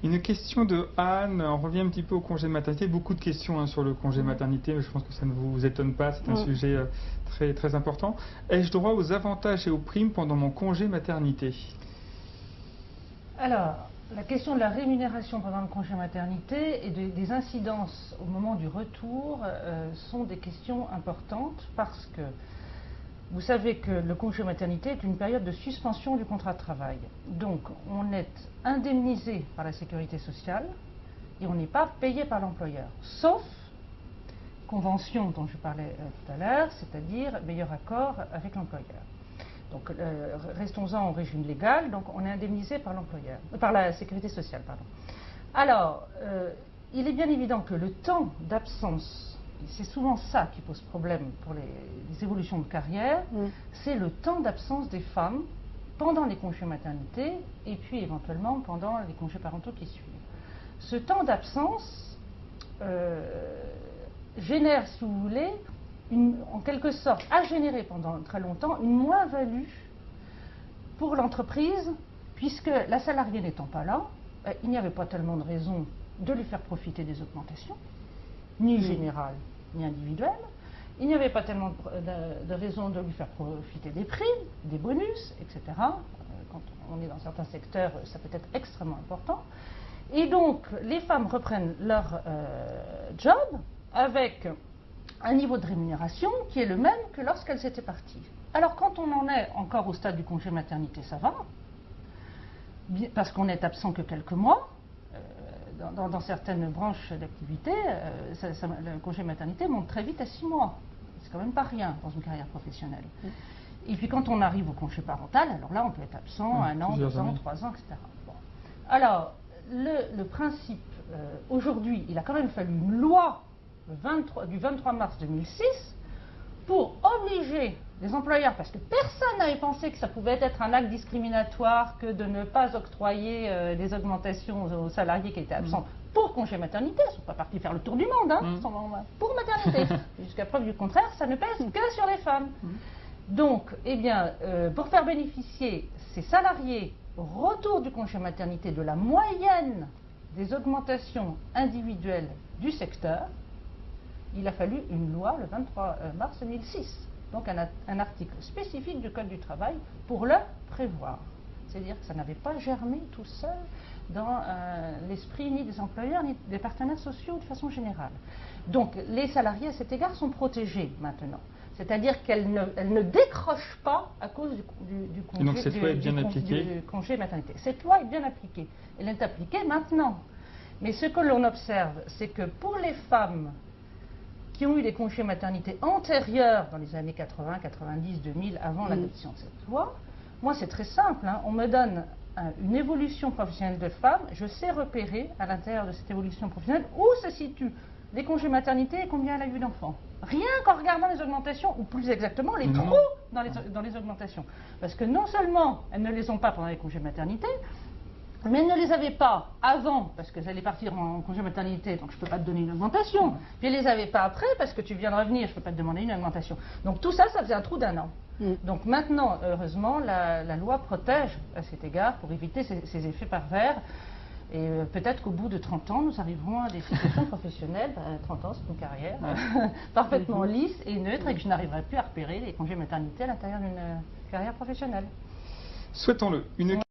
Une question de Anne, on revient un petit peu au congé maternité, beaucoup de questions sur le congé maternité, mais je pense que ça ne vous étonne pas, c'est un sujet très, très important. Ai-je droit aux avantages et aux primes pendant mon congé maternité? Alors, la question de la rémunération pendant le congé maternité et des incidences au moment du retour sont des questions importantes parce que vous savez que le congé maternité est une période de suspension du contrat de travail. Donc, on est indemnisé par la sécurité sociale et on n'est pas payé par l'employeur, sauf convention dont je parlais tout à l'heure, c'est-à-dire meilleur accord avec l'employeur. Donc, restons-en au régime légal, donc on est indemnisé par l'employeur, par la sécurité sociale, pardon. Alors, il est bien évident que le temps d'absence, c'est souvent ça qui pose problème pour les évolutions de carrière, c'est le temps d'absence des femmes pendant les congés maternité et puis éventuellement pendant les congés parentaux qui suivent. Ce temps d'absence génère, si vous voulez, en quelque sorte, a généré pendant très longtemps une moins-value pour l'entreprise, puisque la salariée n'étant pas là, il n'y avait pas tellement de raison de lui faire profiter des augmentations, ni générales, ni individuelles. Il n'y avait pas tellement de raison de lui faire profiter des primes, des bonus, etc. Quand on est dans certains secteurs, ça peut être extrêmement important. Et donc, les femmes reprennent leur job avec un niveau de rémunération qui est le même que lorsqu'elles étaient parties. Alors, quand on en est encore au stade du congé maternité, ça va, parce qu'on est absent que quelques mois. Dans certaines branches d'activité, le congé maternité monte très vite à 6 mois. C'est quand même pas rien dans une carrière professionnelle. Et puis quand on arrive au congé parental, alors là on peut être absent 1 an, 2 ans, 3 ans, etc. Bon. Alors, le principe, aujourd'hui, il a quand même fallu une loi du 23 mars 2006 pour obliger les employeurs, parce que personne n'avait pensé que ça pouvait être un acte discriminatoire que de ne pas octroyer des augmentations aux salariés qui étaient absents pour congé maternité. Ils ne sont pas partis faire le tour du monde, pour maternité. Jusqu'à preuve du contraire, ça ne pèse que sur les femmes. Donc, eh bien, pour faire bénéficier ces salariés au retour du congé maternité de la moyenne des augmentations individuelles du secteur, il a fallu une loi le 23 mars 2006. Donc un article spécifique du Code du travail pour le prévoir. C'est-à-dire que ça n'avait pas germé tout seul dans l'esprit ni des employeurs ni des partenaires sociaux de façon générale. Donc les salariés à cet égard sont protégés maintenant. C'est-à-dire qu'elles ne décrochent pas à cause du congé maternité. Cette loi est bien appliquée. Elle est appliquée maintenant. Mais ce que l'on observe, c'est que pour les femmes qui ont eu des congés maternité antérieurs dans les années 80, 90, 2000, avant l'adoption de cette loi, moi c'est très simple, on me donne une évolution professionnelle de femme, je sais repérer à l'intérieur de cette évolution professionnelle où se situent les congés maternité et combien elle a eu d'enfants. Rien qu'en regardant les augmentations, ou plus exactement les trous dans les augmentations. Parce que non seulement elles ne les ont pas pendant les congés maternité, mais elles ne les avaient pas avant, parce qu'elles allaient partir en congé maternité, donc je ne peux pas te donner une augmentation. Puis elles ne les avaient pas après, parce que tu viens de revenir, je ne peux pas te demander une augmentation. Donc tout ça, ça faisait un trou d'1 an. Donc maintenant, heureusement, la loi protège à cet égard pour éviter ces effets pervers. Et peut-être qu'au bout de 30 ans, nous arriverons à des situations professionnelles. 30 ans, c'est une carrière parfaitement lisse et neutre, et que je n'arriverai plus à repérer les congés maternité à l'intérieur d'une carrière professionnelle. Souhaitons-le.